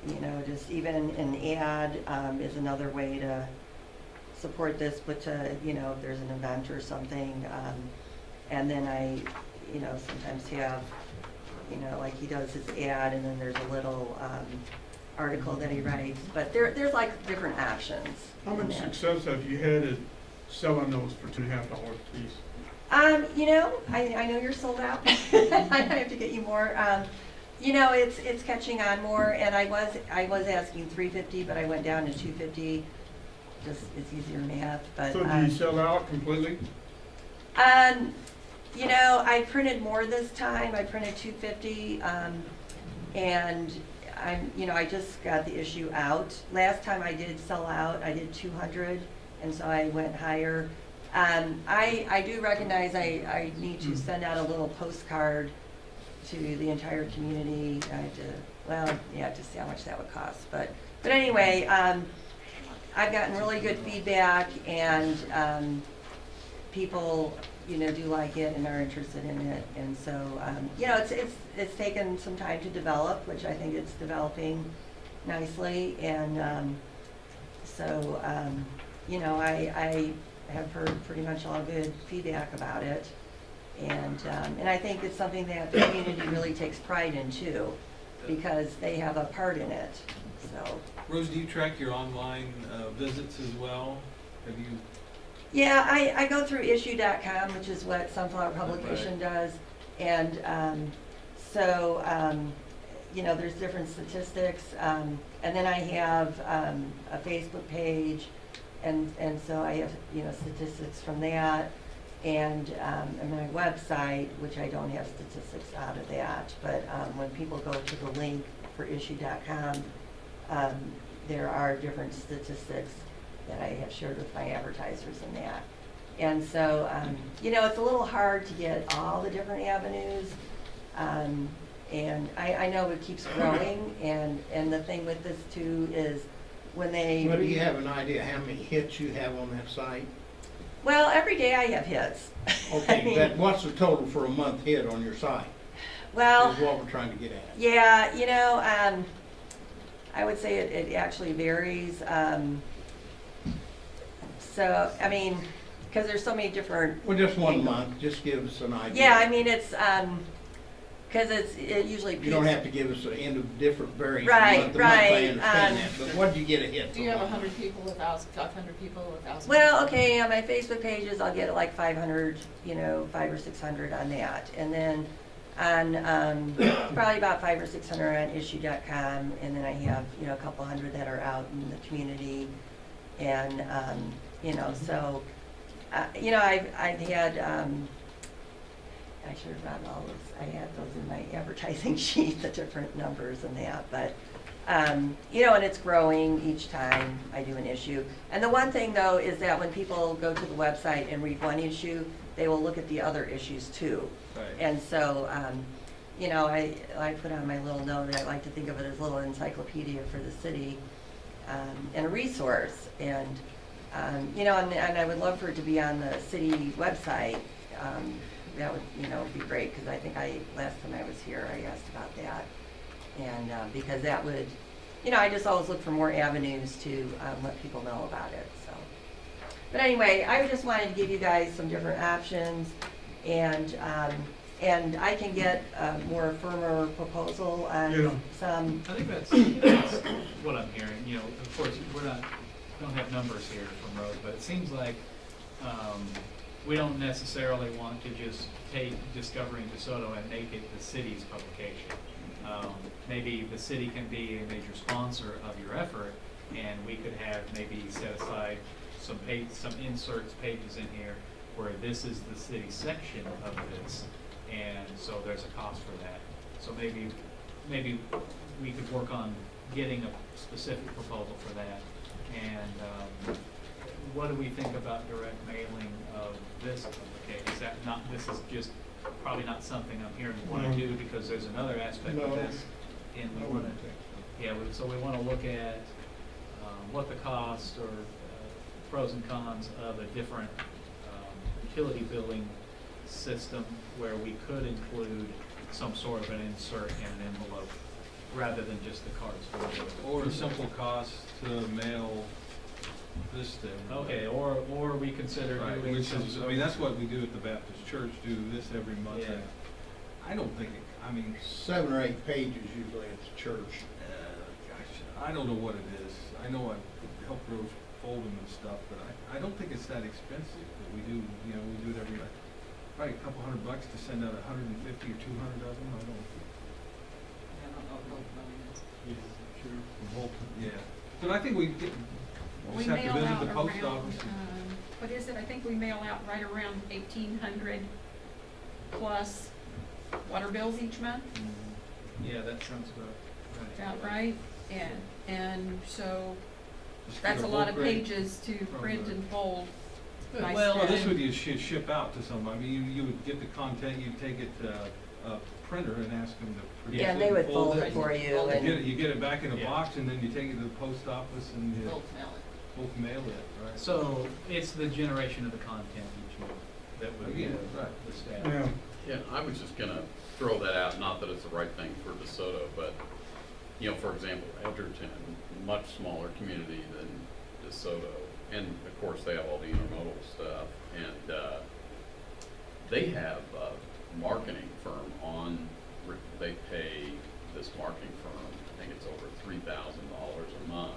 you know, just even an ad is another way to support this, but to, you know, if there's an event or something, and then I, you know, sometimes have, you know, like he does his ad, and then there's a little article that he writes, but there's like different options. How in much that. success have you had at selling those for $2.50 a piece? You know, I know you're sold out. I have to get you more. You know, it's catching on more, and I was asking $3.50, but I went down to $2.50. Just it's easier math, but. So do you sell out completely? You know, I printed more this time. I printed $2.50, and you know, I just got the issue out. Last time I did sell out, I did 200, and so I went higher. I do recognize I need to send out a little postcard to the entire community. I have to, well, yeah, to see how much that would cost. But anyway, I've gotten really good feedback, and people, you know, do like it and are interested in it. And so, you know, it's taken some time to develop, which I think it's developing nicely. And so, you know, I have heard pretty much all good feedback about it. And I think it's something that the community really takes pride in too, because they have a part in it, so. Rose, do you track your online visits as well? Have you? Yeah, I go through issue.com, which is what Sunflower Publication does. And so, you know, there's different statistics. And then I have a Facebook page, and so I have, you know, statistics from that. And my website, which I don't have statistics out of that, but when people go to the link for issue.com, there are different statistics that I have shared with my advertisers in that. And so, you know, it's a little hard to get all the different avenues. And I know it keeps growing, and the thing with this too is when they... But do you have an idea how many hits you have on that site? Well, every day I have hits. I Okay, mean, but what's the total for a month hit on your site? well, Is what we're trying to get at. yeah, you know, I would say it actually varies. So, I mean, because there's so many different... Well, just one month, just give us an idea. Yeah, I mean, it's, because it usually peaks. You don't have to give us an end of different varying Right, month to month, I right, understand that, but what did you get a hit Do you have for? 100 people, 1,000, 500 people, 1,000? Well, okay, on my Facebook pages, I'll get like 500, you know, 500 or 600 on that. And then on, probably about 500 or 600 on issue.com. And then I have, you know, a couple hundred that are out in the community. And, you know, so You know, I've had, I should have gotten all those, I had those in my advertising sheet, the different numbers and that, but, you know, and it's growing each time I do an issue. And the one thing though is that when people go to the website and read one issue, they will look at the other issues too. Right. And so, you know, I put on my little note, I like to think of it as a little encyclopedia for the city, and a resource. And, you know, and I would love for it to be on the city website. That would, you know, be great, because I think last time I was here, I asked about that. And, because that would, you know, I just always look for more avenues to, let people know about it, so. But anyway, I just wanted to give you guys some different options, and I can get a more firmer proposal Yeah. on some, I think that's what I'm hearing, you know, of course, don't have numbers here from Rose, but it seems like, we don't necessarily want to just take Discovering DeSoto and make it the city's publication. Maybe the city can be a major sponsor of your effort, and we could have maybe set aside some inserts, pages in here, where this is the city section of this, and so there's a cost for that. So maybe we could work on getting a specific proposal for that. And what do we think about direct mailing of this publication? Is that not, this is just probably not something I'm hearing we want to do, because there's another aspect of No. this. And we want to, yeah, so we want to look at what the cost or pros and cons of a different utility billing system, where we could include some sort of an insert in an envelope, rather than just the cards. Or a simple cost to mail this thing. Okay, or we consider Right, doing which some is, sort I mean, of- that's what we do at the Baptist Church, do this every month. Yeah. I don't think, I mean, 7 or 8 pages usually at the church. gosh, I don't know what it is. I know I help Rose fold them and stuff, but I don't think it's that expensive that we do, you know, we do it every, probably a couple $100 to send out 150 or 200 of them, I don't. I don't know what both mine is. From Holton, yeah. But I think we just We have to mail visit out the post around, office. what is it? I think we mail out right around 1,800 plus water bills each month. Yeah, that sounds about right. About right? And so Just that's get a lot of bulk rate. pages to print and fold. Nice Well, this day. would you should ship out to somebody. I mean, you would get the content, you'd take it to a printer and ask them to produce it. yeah, and they would fold it. it for you. Fold it. And You get it back in a Yeah. box, and then you take it to the post office and you Bulk mail it. both mail it, right? So it's the generation of the content each month that would be Again, right. the staff. Yeah. Yeah, I was just gonna throw that out, not that it's the right thing for DeSoto, but, you know, for example, Edgerton, much smaller community than DeSoto, and of course, they have all the intermodal stuff, and, they have a marketing firm they pay this marketing firm, I think it's over $3,000 a month.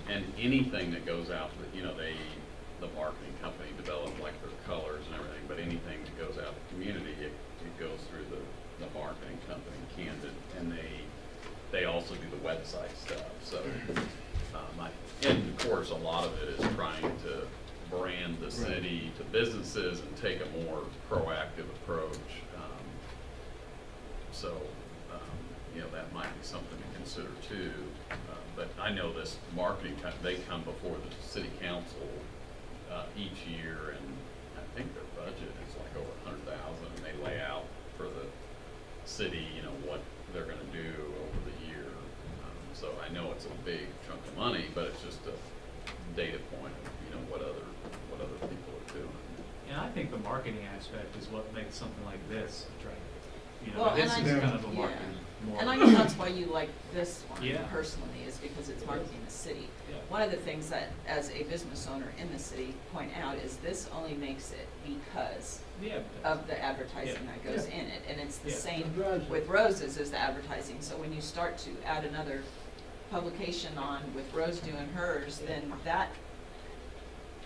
And anything that goes out, you know, the marketing company develop like their colors and everything, but anything that goes out to the community, it goes through the marketing company, Candid, and they also do the website stuff, so. And of course, a lot of it is trying to brand the city to businesses and take a more proactive approach. So, you know, that might be something to consider too. But I know this marketing company, they come before the city council each year, and I think their budget is like over 100,000, and they lay out for the city, you know, what they're gonna do over the year. So I know it's a big chunk of money, but it's just a data point of, you know, what other people are doing. And I think the marketing aspect is what makes something like this attractive. You know, Well, and this I- is kind of a yeah. marketing more. And I know that's why you like this one Yeah. personally, is because it's marketing the city. Yeah. One of the things that, as a business owner in the city, point out is this only makes it because Yeah. of the advertising Yeah. that goes Yeah. in it. And it's the Yeah. same It drives it. with Rose's as the advertising. So when you start to add another publication on with Rose doing hers, then that,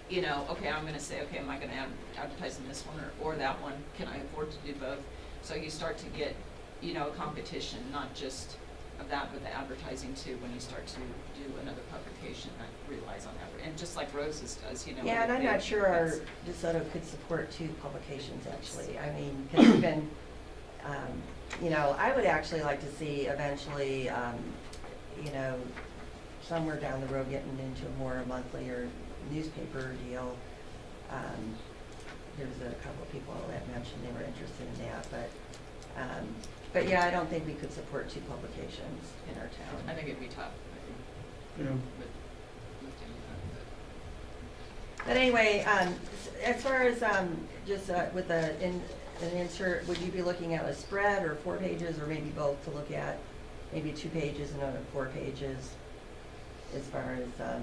you know, okay, I'm gonna say, okay, am I gonna advertise in this one or that one? Can I afford to do both? So you start to get, you know, a competition, not just of that with the advertising too, when you start to do another publication that relies on that, and just like Rose's does, you know. Yeah, and I'm they- not sure our that's- DeSoto could support 2 publications, actually. I mean, because even, you know, I would actually like to see eventually, you know, somewhere down the road getting into a more monthly or newspaper deal. There's a couple of people that mentioned they were interested in that, but yeah, I don't think we could support 2 publications in our I town. think it'd be tough, I think, Yeah. with doing that, But anyway, as far as just with an insert, would you be looking at a spread or 4 pages, or maybe both to look at? Maybe 2 pages and another 4 pages, as far as,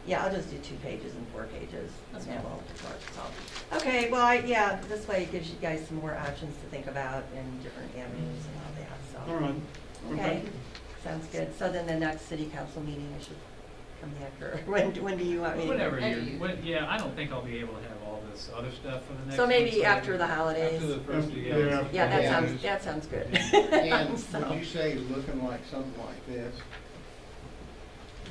yeah, I'll just do 2 pages and 4 pages. That's and that fine. won't work, so. Okay, well, yeah, this way it gives you guys some more options to think about and different avenues and all that, so. All right. Okay, sounds good. So then the next city council meeting, I should come back, or when do you want me to? Whatever Maybe you, you- yeah, I don't think I'll be able to have all this other stuff for the next. So one, maybe after the holidays? After the first, Yeah. yeah. Yeah, that Yeah. sounds good. And So- would you say looking like something like this?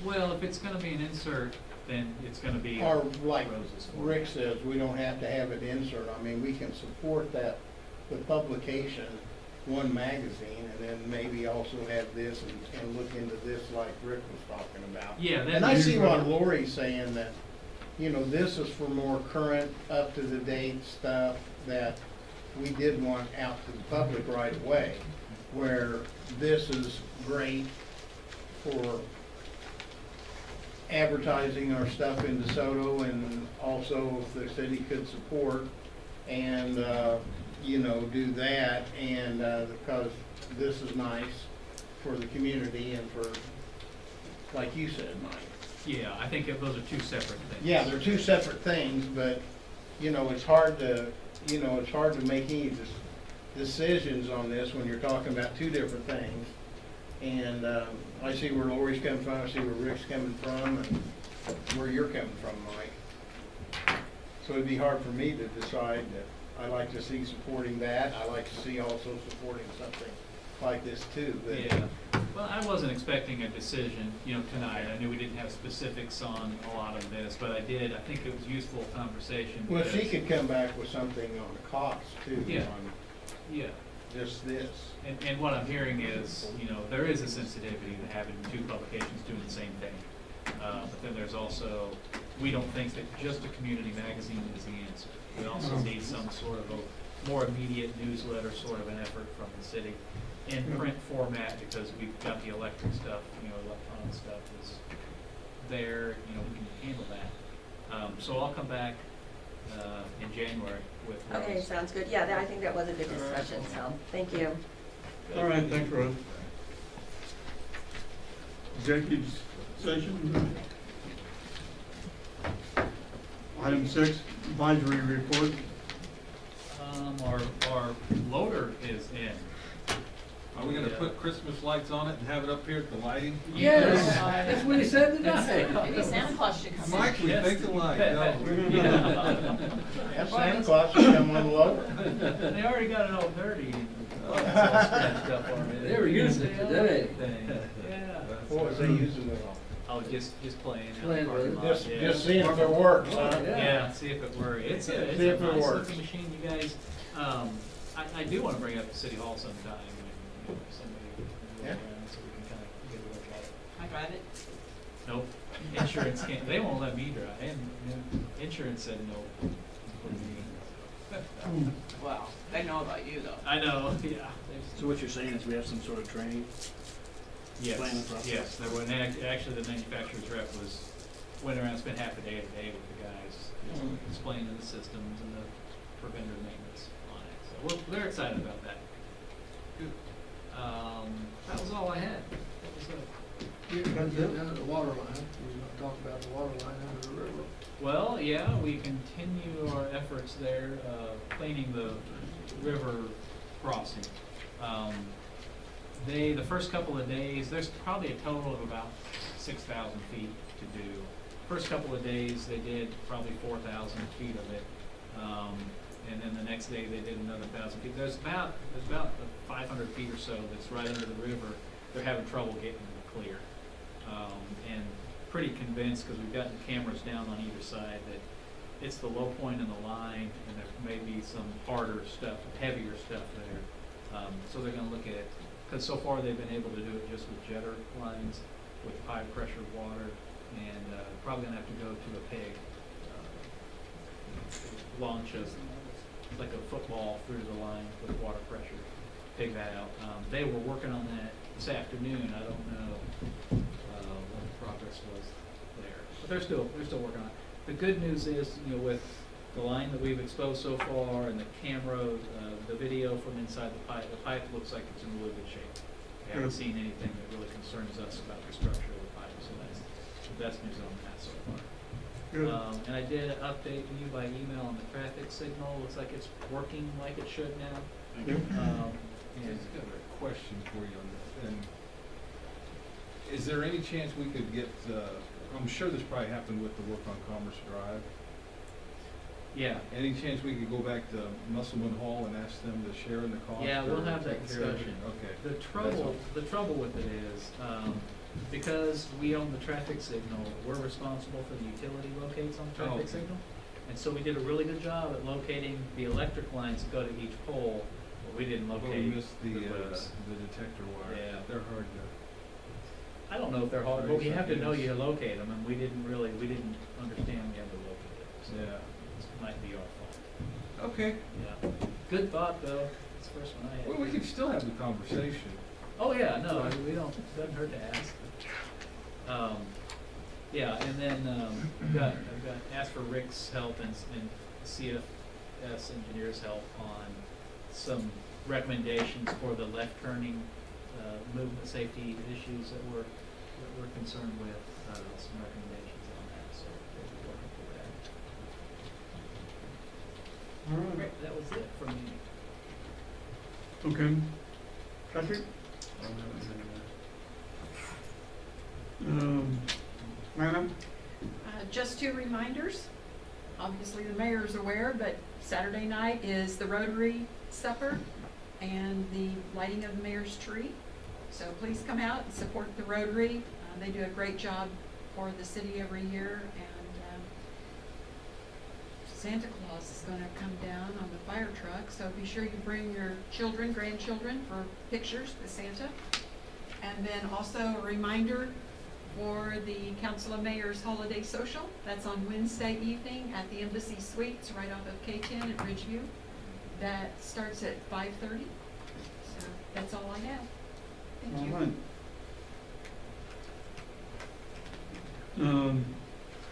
Well, if it's gonna be an insert, then it's gonna be. Or like Rose's form. Rick says, we don't have to have it insert. I mean, we can support that, the publication, one magazine, and then maybe also have this and look into this like Rick was talking about. Yeah, that. And I see what Lori's saying, that, you know, this is for more current, up-to-the-date stuff that we did want out to the public right away, where this is great for advertising our stuff in DeSoto, and also if the city could support and, you know, do that, and, because this is nice for the community and for, like you said, Mike. Yeah, I think those are 2 separate things. Yeah, they're 2 separate things, but, you know, it's hard to make any decisions on this when you're talking about 2 different things. And, I see where Lori's coming from, I see where Rick's coming from, and where you're coming from, Mike. So it'd be hard for me to decide that I like to see supporting that. I like to see also supporting something like this too. But Yeah, well, I wasn't expecting a decision, you know, tonight. I knew we didn't have specifics on a lot of this, but I think it was useful conversation. Well, she because- could come back with something on the cost too, Yeah. on Yeah, just this. and what I'm hearing is, you know, there is a sensitivity to having 2 publications doing the same thing. But then there's also, we don't think that just a community magazine is the answer. We also need some sort of a more immediate newsletter, sort of an effort from the city in print format, because we've got the electric stuff, you know, electronic stuff is there, you know, we can handle that. So I'll come back in January with Rose. Okay, sounds good. Yeah, I think that was a good discussion, so, thank you. All right, thanks, Rose. Executive session. Item 6, advisory report. Our loader is in. Are we gonna put Christmas lights on it and have it up here at the lighting? Yes, that's what he said today. Maybe Santa Claus should come in. Mike, we Yes. think alike, no. Yeah. Have Santa Claus will come on lower. They already got it all dirty. And it's all scratched up already. They were using it today. Yeah. What was they using it on? Oh, just playing. out Playing the parking with it. lot, Just, yeah. just seeing if it works, huh? Yeah, see if it works. It's See a if it nice works. looking machine, you guys. I do wanna bring it up to City Hall sometime, and, you know, somebody can look Yeah. around so we can kinda get a look at it. I drive it. Nope, insurance can't, they won't let me drive, and insurance said no. Wow, they know about you though. I know, yeah. So what you're saying is we have some sort of training? Planning Yes, process. yes, there were, actually, the manufacturer's rep went around, spent half a day today with the guys, just explaining the systems and the preventative maintenance on it, so they're excited about that. Good. That was all I had. That was it. You're gonna get down to the water line, we're gonna talk about the water line under the river. Well, yeah, we continue our efforts there, cleaning the river crossing. The first couple of days, there's probably a total of about 6,000 feet to do. First couple of days, they did probably 4,000 feet of it. And then the next day they did another 1,000 feet. There's about 500 feet or so that's right under the river. They're having trouble getting clear. And pretty convinced, because we've gotten cameras down on either side, that it's the low point in the line, and there may be some harder stuff, heavier stuff there. So they're gonna look at it, because so far they've been able to do it just with jetter lines, with high pressure water, and probably gonna have to go to a peg. Launch like a football through the line with water pressure, pig that out. They were working on that this afternoon. I don't know what the progress was there, but they're still working on it. The good news is, with the line that we've exposed so far and the camera, the video from inside the pipe looks like it's in really good shape. We haven't seen anything that really concerns us about the structure of the pipe, so that's the best news on that so far. Good. And I did update you by email on the traffic signal. Looks like it's working like it should now. Thank you. And I've got a question for you on this. And is there any chance we could get, I'm sure this probably happened with the work on Commerce Drive. yeah, Any chance we could go back to Musselman Hall and ask them to share in the cost? yeah, we'll or have that take care of it? discussion. Okay. The trouble with it is, because we own the traffic signal, we're responsible for the utility locates on the Oh, traffic okay. signal. And so we did a really good job at locating the electric lines that go to each pole, but we didn't Well, locate we missed the loops. detector wires. Yeah. They're hard to. I don't know if they're hard, but we have to know you to locate them, and we didn't understand we had to locate them. So Yeah. it might be our fault. Okay. Yeah. Good thought, though. It's the first one I had. Well, we can still have the conversation. Oh, yeah, no, we don't, it doesn't hurt to ask. Yeah, and then, I've got asked for Rick's help and CFS engineer's help on some recommendations for the left turning, movement safety issues that we're concerned with, some recommendations on that, so we'll be working through that. All right. Rick, that was it for me. Okay. Patrick? Madam? Just two reminders. Obviously, the mayor's aware, but Saturday night is the Rotary Supper and the lighting of the mayor's tree. So please come out and support the Rotary. They do a great job for the city every year, and Santa Claus is going to come down on the fire truck. So be sure you bring your children, grandchildren for pictures with Santa. And then also a reminder for the Council of Mayors Holiday Social. That's on Wednesday evening at the Embassy Suites right off of K10 at Ridgeview. That starts at 5:30. So that's all I have. Thank you. All right.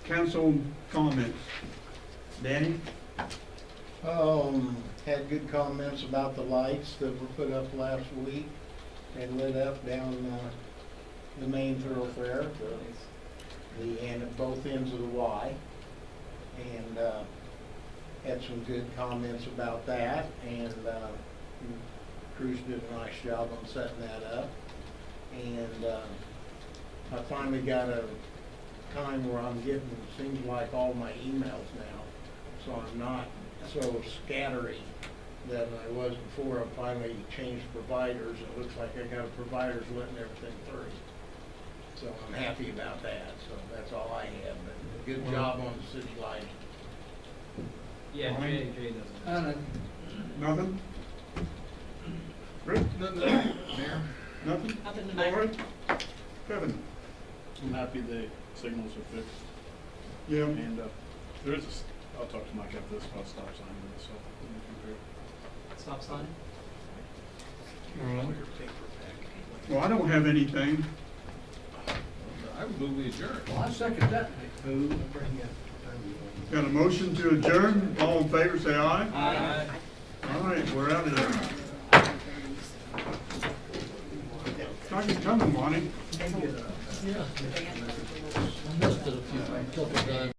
Council comments. Danny? Had good comments about the lights that were put up last week and lit up down the main thoroughfare, the end at both ends of the Y, and had some good comments about that, and Cruz did a nice job on setting that up, and I finally got a time where I'm getting, seems like all my emails now, so I'm not so scattery that I was before. I finally changed providers. It looks like I got a provider's letting everything through. So I'm happy about that. So that's all I have. But good job on the city lighting. Yeah, Jay doesn't. Nothing? Rick? Nothing, Mayor? Nothing? Nothing tonight. Lauren? Kevin? I'm happy the signals are fixed. Yeah. And there is I'll talk to Mike after this about stop sign, so. Stop sign? Well, I don't have anything. I would move we adjourn. Well, I second that. Got a motion to adjourn. All in favor, say aye. Aye. All right, we're out of here. Thank you for coming, Monty. Yeah. I missed it a few times.